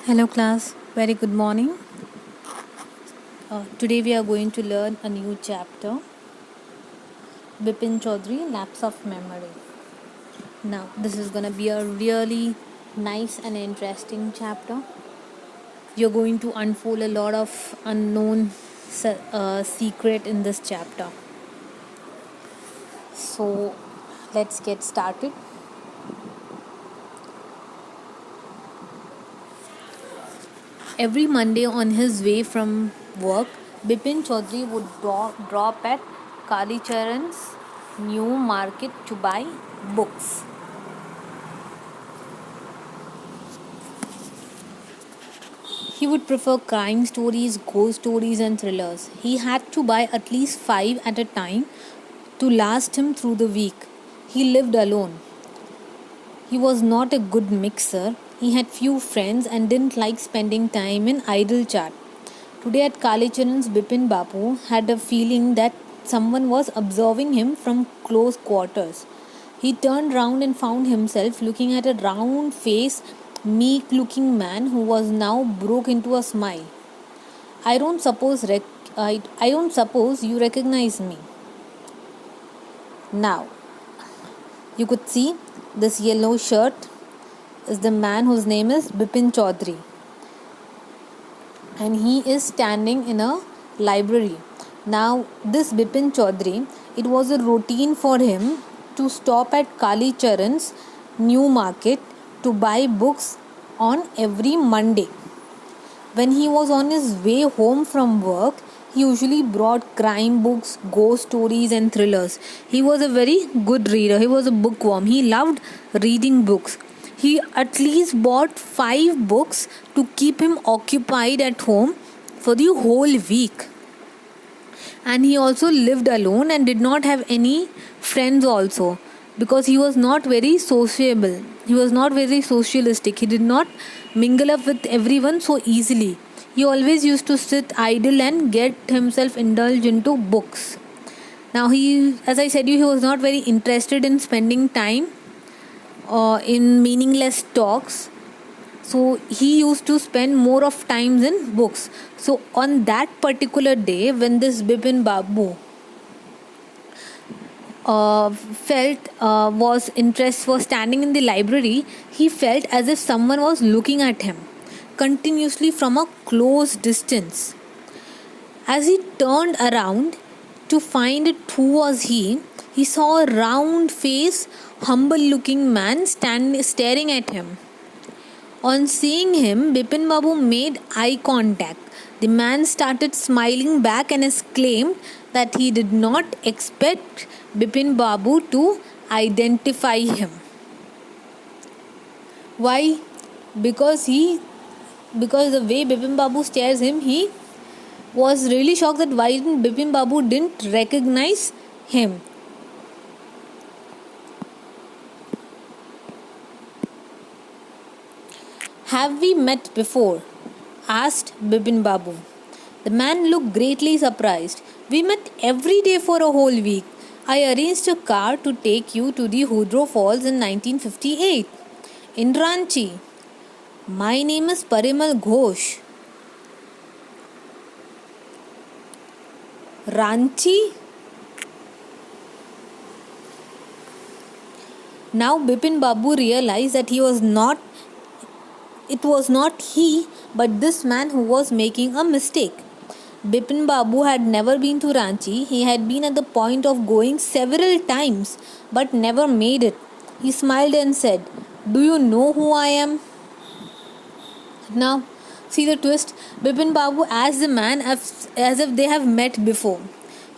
Hello class, very good morning. Today we are going to learn a new chapter, Bipin Chaudhary, Lapse of Memory. Now this is going to be a really nice and interesting chapter. You're going to unfold a lot of unknown secret in this chapter. So let's get started. Every Monday on his way from work, Bipin Chaudhary would drop at Kali Charan's new market to buy books. He would prefer crime stories, ghost stories, and thrillers. He had to buy at least 5 at a time to last him through the week. He lived alone. He was not a good mixer. He had few friends and didn't like spending time in idle chat. Today at Kalicharan's, Bipin Babu had a feeling that someone was observing him from close quarters. He turned round and found himself looking at a round-faced, meek-looking man who was now broke into a smile. I don't suppose you recognize me. Now, you could see this yellow shirt is the man whose name is Bipin Chaudhary. And he is standing in a library. Now, this Bipin Chaudhary, it was a routine for him to stop at Kali Charan's new market to buy books on every Monday. When he was on his way home from work, he usually brought crime books, ghost stories, and thrillers. He was a very good reader. He was a bookworm. He loved reading books. He at least bought 5 books to keep him occupied at home for the whole week. And he also lived alone and did not have any friends also, because he was not very sociable. He was not very socialistic. He did not mingle up with everyone so easily. He always used to sit idle and get himself indulged into books. Now as I said he was not very interested in spending time in meaningless talks. So he used to spend more of times in books. So on that particular day, when this Bipin Babu was standing in the library, he felt as if someone was looking at him continuously from a close distance. As he turned around to find it who was he saw a round-faced, humble-looking man staring at him. On seeing him, Bipin Babu made eye contact. The man started smiling back and exclaimed that he did not expect Bipin Babu to identify him. Why? Because the way Bipin Babu stares him, he was really shocked that why Bipin Babu didn't recognize him. Have we met before? Asked Bipin Babu. The man looked greatly surprised. We met every day for a whole week. I arranged a car to take you to the Hudro Falls in 1958. In Ranchi. My name is Parimal Ghosh. Ranchi? Now Bipin Babu realized that it was not he, but this man who was making a mistake. Bipin Babu had never been to Ranchi. He had been at the point of going several times, but never made it. He smiled and said, "Do you know who I am?" Now, see the twist. Bipin Babu asked the man as if they have met before.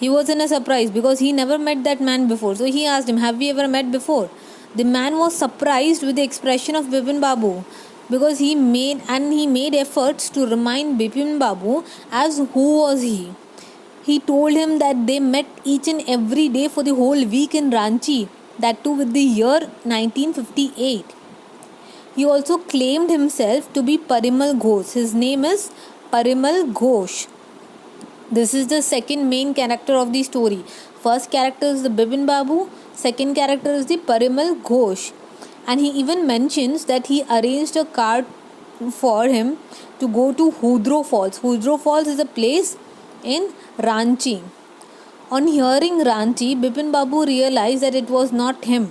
He was in a surprise because he never met that man before. So he asked him, "Have we ever met before?" The man was surprised with the expression of Bipin Babu, because he made efforts to remind Bipin Babu as who was he. He told him that they met each and every day for the whole week in Ranchi, that too with the year 1958. He also claimed himself to be Parimal Ghosh. His name is Parimal Ghosh. This is the second main character of the story. First character is the Bipin Babu. Second character is the Parimal Ghosh. And he even mentions that he arranged a car for him to go to Hudro Falls. Hudro Falls is a place in Ranchi. On hearing Ranchi, Bipin Babu realized that it was not him,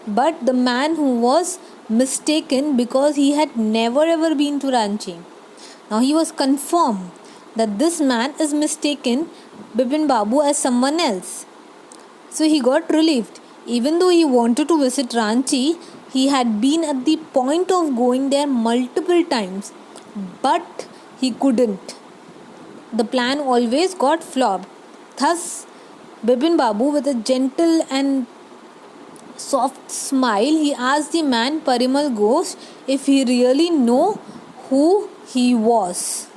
but the man who was mistaken because he had never ever been to Ranchi. Now he was confirmed that this man is mistaken Bipin Babu as someone else. So he got relieved. Even though he wanted to visit Ranchi, he had been at the point of going there multiple times, but he couldn't. The plan always got flopped. Thus, Bipin Babu, with a gentle and soft smile, he asked the man Parimal Ghosh if he really knew who he was.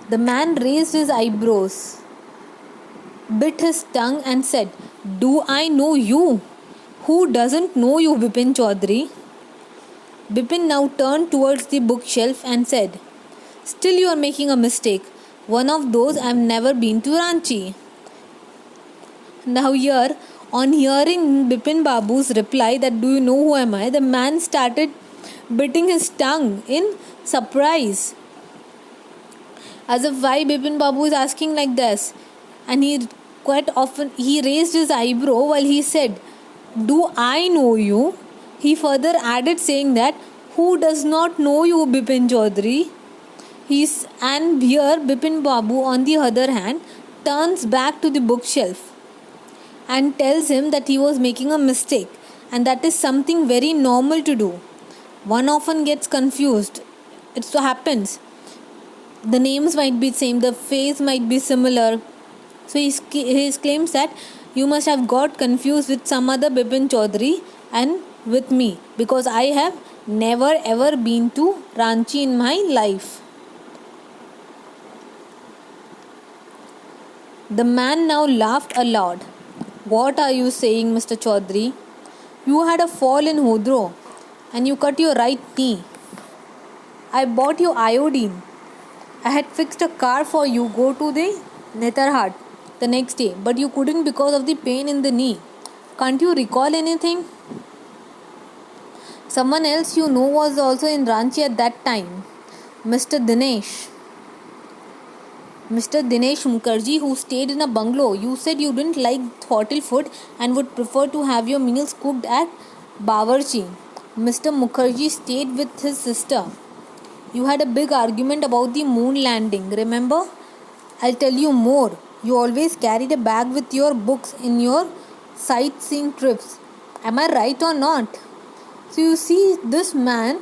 The man raised his eyebrows, bit his tongue and said, "Do I know you? Who doesn't know you, Bipin Chaudhary?" Bipin now turned towards the bookshelf and said, "Still you are making a mistake. One of those I've never been to Ranchi." Now here, on hearing Bipin Babu's reply that "Do you know who am I?" the man started biting his tongue in surprise. As if why Bipin Babu is asking like this. And he raised his eyebrow while he said, "Do I know you?" He further added saying that, "Who does not know you, Bipin Chaudhary?" And here Bipin Babu, on the other hand, turns back to the bookshelf and tells him that he was making a mistake, and that is something very normal to do. One often gets confused. It so happens. The names might be same, the face might be similar. So he claims that you must have got confused with some other Bipin Chaudhary and with me, because I have never ever been to Ranchi in my life. The man now laughed aloud. "What are you saying, Mr. Chaudhary? You had a fall in Hudro and you cut your right knee. I bought you iodine. I had fixed a car for you go to the Netarhat the next day, but you couldn't because of the pain in the knee. Can't you recall anything?" Someone else you know was also in Ranchi at that time, Mr. Dinesh. Mr. Dinesh Mukherjee, who stayed in a bungalow. You said you didn't like hotel food and would prefer to have your meals cooked at Bawarchi. Mr. Mukherjee stayed with his sister. You had a big argument about the moon landing, remember? I'll tell you more. You always carried a bag with your books in your sightseeing trips. Am I right or not? So you see, this man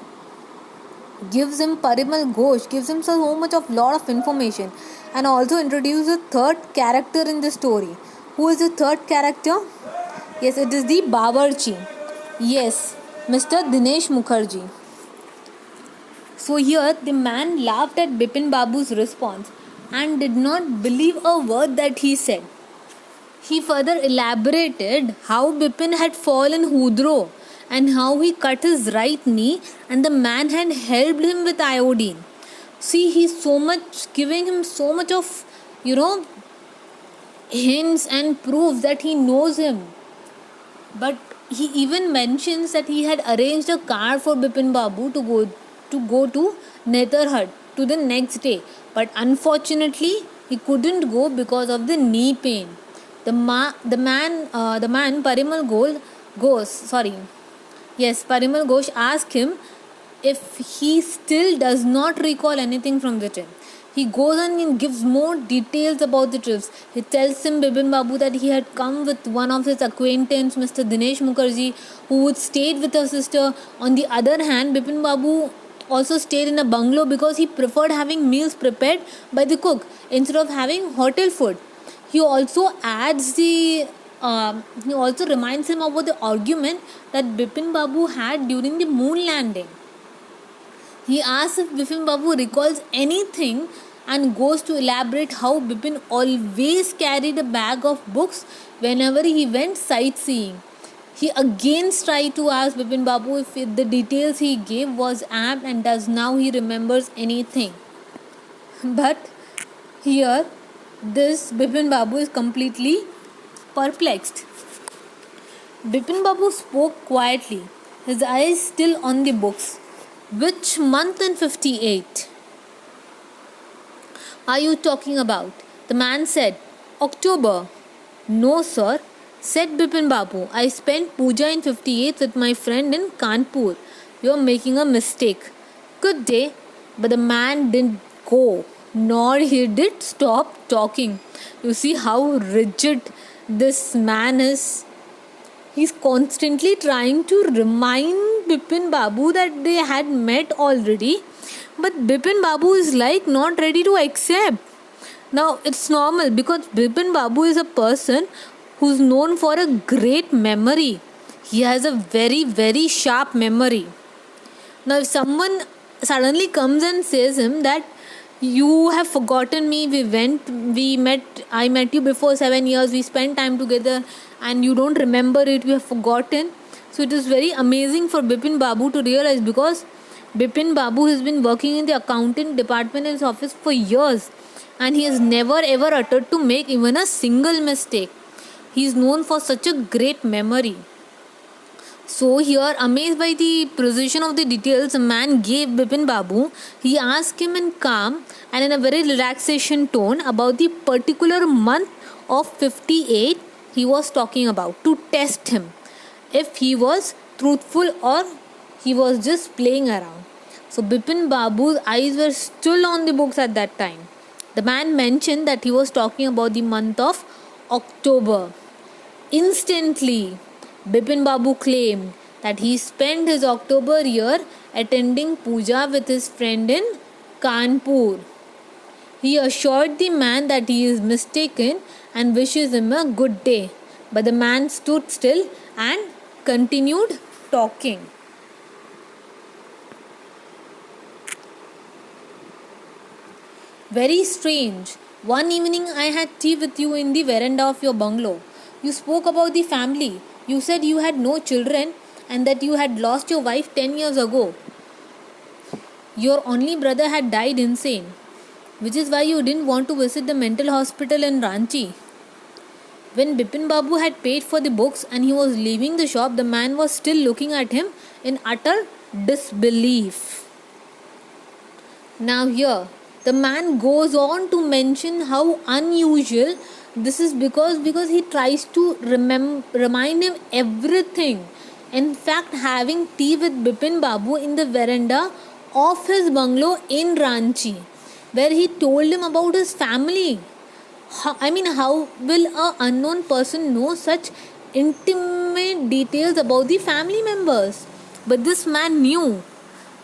gives him Parimal Ghosh, gives him so much of lot of information, and also introduces a third character in the story. Who is the third character? Yes, it is the Bawarchi. Yes, Mr. Dinesh Mukherjee. So here the man laughed at Bipin Babu's response and did not believe a word that he said. He further elaborated how Bipin had fallen Hudro and how he cut his right knee and the man had helped him with iodine. See, he's giving him so much of, hints and proofs that he knows him. But he even mentions that he had arranged a car for Bipin Babu to go to Netarhat to the next day. But unfortunately, he couldn't go because of the knee pain. The man Parimal Ghosh asked him if he still does not recall anything from the trip. He goes on and gives more details about the trips. He tells him, Bipin Babu, that he had come with one of his acquaintance, Mr. Dinesh Mukherjee, who would stayed with her sister. On the other hand, Bipin Babu also stayed in a bungalow because he preferred having meals prepared by the cook instead of having hotel food. He also reminds him about the argument that Bipin Babu had during the moon landing. He asks if Bipin Babu recalls anything and goes to elaborate how Bipin always carried a bag of books whenever he went sightseeing. He again tried to ask Bipin Babu if the details he gave was apt and does now he remembers anything. But here, this Bipin Babu is completely perplexed. Bipin Babu spoke quietly, his eyes still on the books. Which month in 58 are you talking about? The man said, October. No, sir, said Bipin Babu. I spent puja in 58 with my friend in Kanpur. You're making a mistake. Good day. But the man didn't go, nor he did stop talking. You see how rigid this man is. He's constantly trying to remind Bipin Babu that they had met already. But Bipin Babu is like not ready to accept. Now it's normal because Bipin Babu is a person who's known for a great memory. He has a very, very sharp memory. Now if someone suddenly comes and says him that you have forgotten me, I met you before 7 years, we spent time together and you don't remember it, you have forgotten. So it is very amazing for Bipin Babu to realize, because Bipin Babu has been working in the accounting department in his office for years and he has never ever uttered to make even a single mistake. He is known for such a great memory. So here, amazed by the precision of the details a man gave Bipin Babu, he asked him in calm and in a very relaxation tone about the particular month of 58 he was talking about, to test him if he was truthful or he was just playing around. So Bipin Babu's eyes were still on the books at that time. The man mentioned that he was talking about the month of October. Instantly, Bipin Babu claimed that he spent his October year attending puja with his friend in Kanpur. He assured the man that he is mistaken and wishes him a good day. But the man stood still and continued talking. Very strange. One evening I had tea with you in the veranda of your bungalow. You spoke about the family. You said you had no children and that you had lost your wife 10 years ago. Your only brother had died insane, which is why you didn't want to visit the mental hospital in Ranchi. When Bipin Babu had paid for the books and he was leaving the shop, the man was still looking at him in utter disbelief. Now here, the man goes on to mention how unusual this is because he tries to remind him everything. In fact, having tea with Bipin Babu in the veranda of his bungalow in Ranchi, where he told him about his family. How will an unknown person know such intimate details about the family members? But this man knew.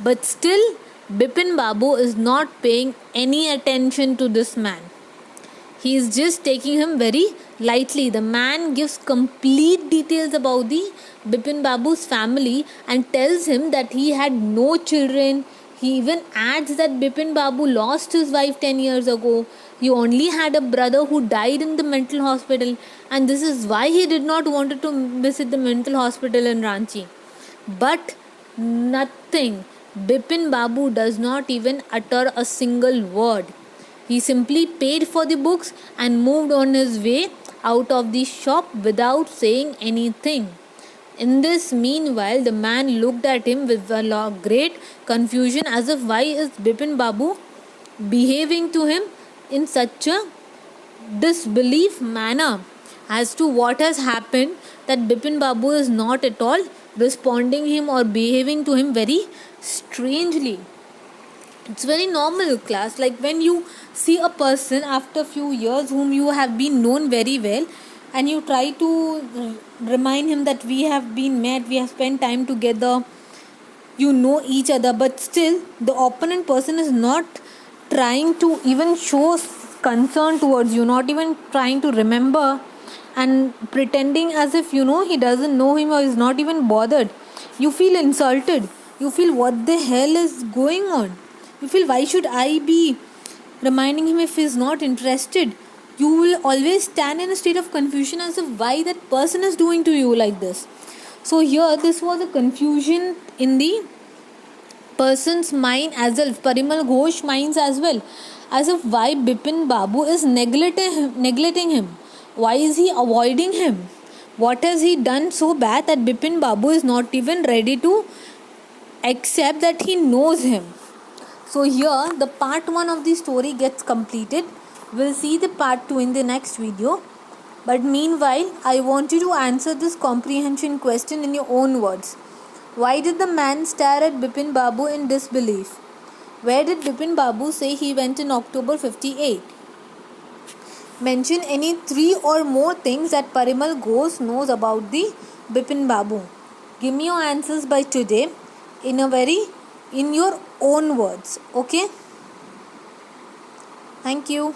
But still, Bipin Babu is not paying any attention to this man. He is just taking him very lightly. The man gives complete details about the Bipin Babu's family and tells him that he had no children. He even adds that Bipin Babu lost his wife 10 years ago. He only had a brother who died in the mental hospital, and this is why he did not want to visit the mental hospital in Ranchi. But nothing. Bipin Babu does not even utter a single word. He simply paid for the books and moved on his way out of the shop without saying anything. In this meanwhile, the man looked at him with a great confusion, as if why is Bipin Babu behaving to him in such a disbelief manner as to what has happened, that Bipin Babu is not at all responding him or behaving to him very strangely. It's very normal, class. Like when you see a person after few years whom you have been known very well, and you try to remind him that we have been met, we have spent time together, you know each other, but still the opponent person is not trying to even show concern towards you, not even trying to remember, and pretending as if he doesn't know him or is not even bothered. You feel insulted. You feel what the hell is going on. You feel why should I be reminding him if he's not interested. You will always stand in a state of confusion as to why that person is doing to you like this. So here this was a confusion in the person's mind as well, Parimal Ghosh minds as well, as if why Bipin Babu is neglecting him. Why is he avoiding him? What has he done so bad that Bipin Babu is not even ready to accept that he knows him? So here the part 1 of the story gets completed. We'll see the part 2 in the next video. But meanwhile, I want you to answer this comprehension question in your own words. Why did the man stare at Bipin Babu in disbelief? Where did Bipin Babu say he went in October 58? Mention any 3 or more things that Parimal Ghosh knows about the Bipin Babu. Give me your answers by today in your own words. Okay? Thank you.